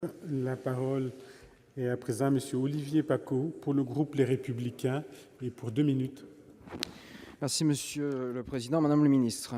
La parole est à présent à Monsieur Olivier Paccaud pour le groupe Les Républicains et pour 2 minutes. Merci Monsieur le Président, Madame le Ministre.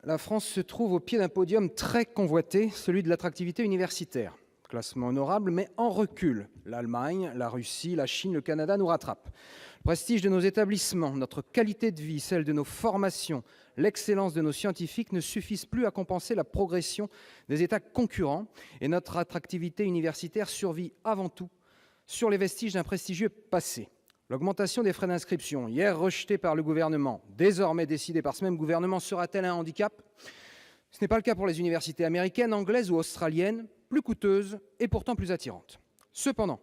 La France se trouve au pied d'un podium très convoité, celui de l'attractivité universitaire. Classement honorable, mais en recul. L'Allemagne, la Russie, la Chine, le Canada nous rattrapent. Le prestige de nos établissements, notre qualité de vie, celle de nos formations, l'excellence de nos scientifiques ne suffisent plus à compenser la progression des États concurrents et notre attractivité universitaire survit avant tout sur les vestiges d'un prestigieux passé. L'augmentation des frais d'inscription, hier rejetée par le gouvernement, désormais décidée par ce même gouvernement, sera-t-elle un handicap ? Ce n'est pas le cas pour les universités américaines, anglaises ou australiennes, plus coûteuses et pourtant plus attirantes. Cependant,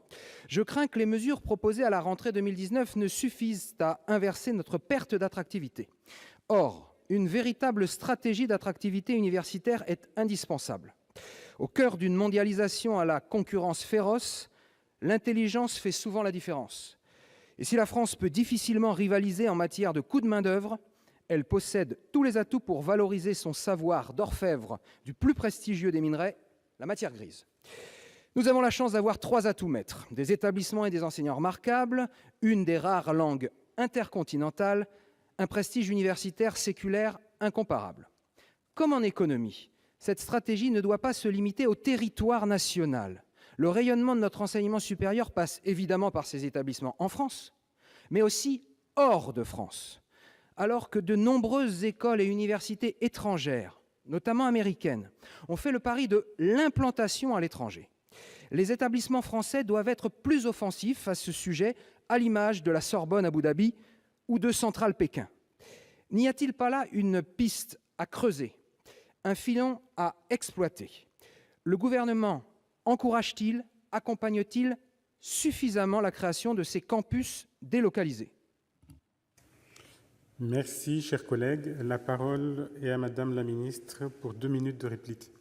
je crains que les mesures proposées à la rentrée 2019 ne suffisent à inverser notre perte d'attractivité. Or, une véritable stratégie d'attractivité universitaire est indispensable. Au cœur d'une mondialisation à la concurrence féroce, l'intelligence fait souvent la différence. Et si la France peut difficilement rivaliser en matière de coût de main-d'œuvre, elle possède tous les atouts pour valoriser son savoir d'orfèvre du plus prestigieux des minerais, la matière grise. Nous avons la chance d'avoir 3 atouts maîtres, des établissements et des enseignants remarquables, une des rares langues intercontinentales, un prestige universitaire séculaire incomparable. Comme en économie, cette stratégie ne doit pas se limiter au territoire national. Le rayonnement de notre enseignement supérieur passe évidemment par ces établissements en France, mais aussi hors de France. Alors que de nombreuses écoles et universités étrangères, notamment américaines, ont fait le pari de l'implantation à l'étranger. Les établissements français doivent être plus offensifs à ce sujet, à l'image de la Sorbonne Abu Dhabi ou de Centrale Pékin. N'y a-t-il pas là une piste à creuser, un filon à exploiter ? Le gouvernement encourage-t-il, accompagne-t-il suffisamment la création de ces campus délocalisés ? Merci, chers collègues. La parole est à Madame la ministre pour 2 minutes de réplique.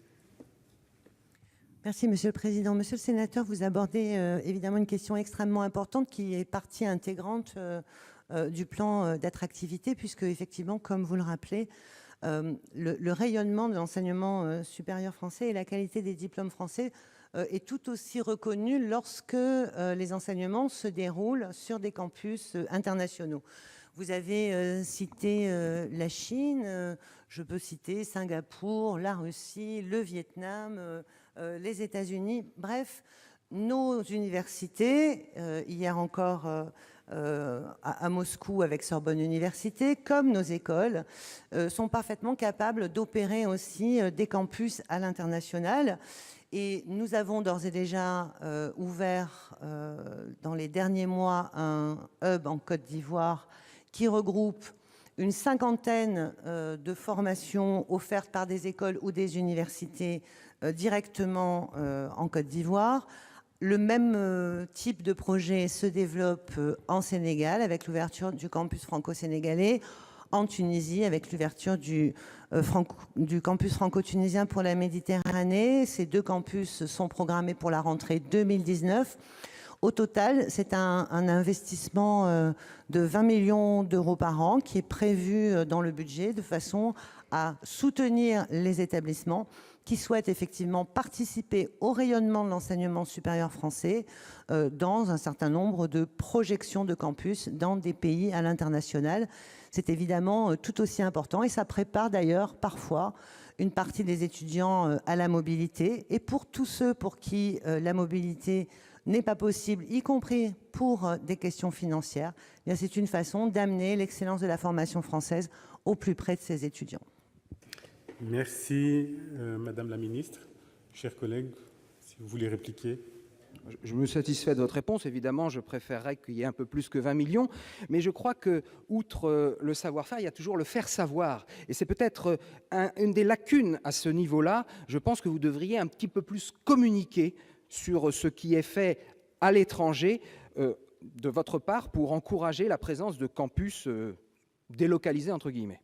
Merci, Monsieur le Président. Monsieur le sénateur, vous abordez évidemment une question extrêmement importante qui est partie intégrante du plan d'attractivité, puisque effectivement, comme vous le rappelez, le rayonnement de l'enseignement supérieur français et la qualité des diplômes français est tout aussi reconnu lorsque les enseignements se déroulent sur des campus internationaux. Vous avez cité la Chine, je peux citer Singapour, la Russie, le Vietnam, les États-Unis. Bref, nos universités, hier encore à Moscou avec Sorbonne Université, comme nos écoles, sont parfaitement capables d'opérer aussi des campus à l'international. Et nous avons d'ores et déjà ouvert dans les derniers mois un hub en Côte d'Ivoire qui regroupe une 50aine de formations offertes par des écoles ou des universités directement en Côte d'Ivoire. Le même type de projet se développe en Sénégal avec l'ouverture du campus franco-sénégalais, en Tunisie avec l'ouverture du campus franco-tunisien pour la Méditerranée. Ces 2 campus sont programmés pour la rentrée 2019. Au total, c'est un investissement de 20 millions d'euros par an qui est prévu dans le budget de façon à soutenir les établissements qui souhaitent effectivement participer au rayonnement de l'enseignement supérieur français dans un certain nombre de projections de campus dans des pays à l'international. C'est évidemment tout aussi important et ça prépare d'ailleurs parfois une partie des étudiants à la mobilité. Et pour tous ceux pour qui la mobilité n'est pas possible, y compris pour des questions financières, eh bien c'est une façon d'amener l'excellence de la formation française au plus près de ses étudiants. Merci, Madame la ministre. Chers collègues, si vous voulez répliquer. Je me satisfais de votre réponse. Évidemment, je préférerais qu'il y ait un peu plus que 20 millions. Mais je crois que, outre le savoir-faire, il y a toujours le faire savoir. Et c'est peut-être une des lacunes à ce niveau-là. Je pense que vous devriez un petit peu plus communiquer sur ce qui est fait à l'étranger de votre part pour encourager la présence de campus délocalisés, entre guillemets.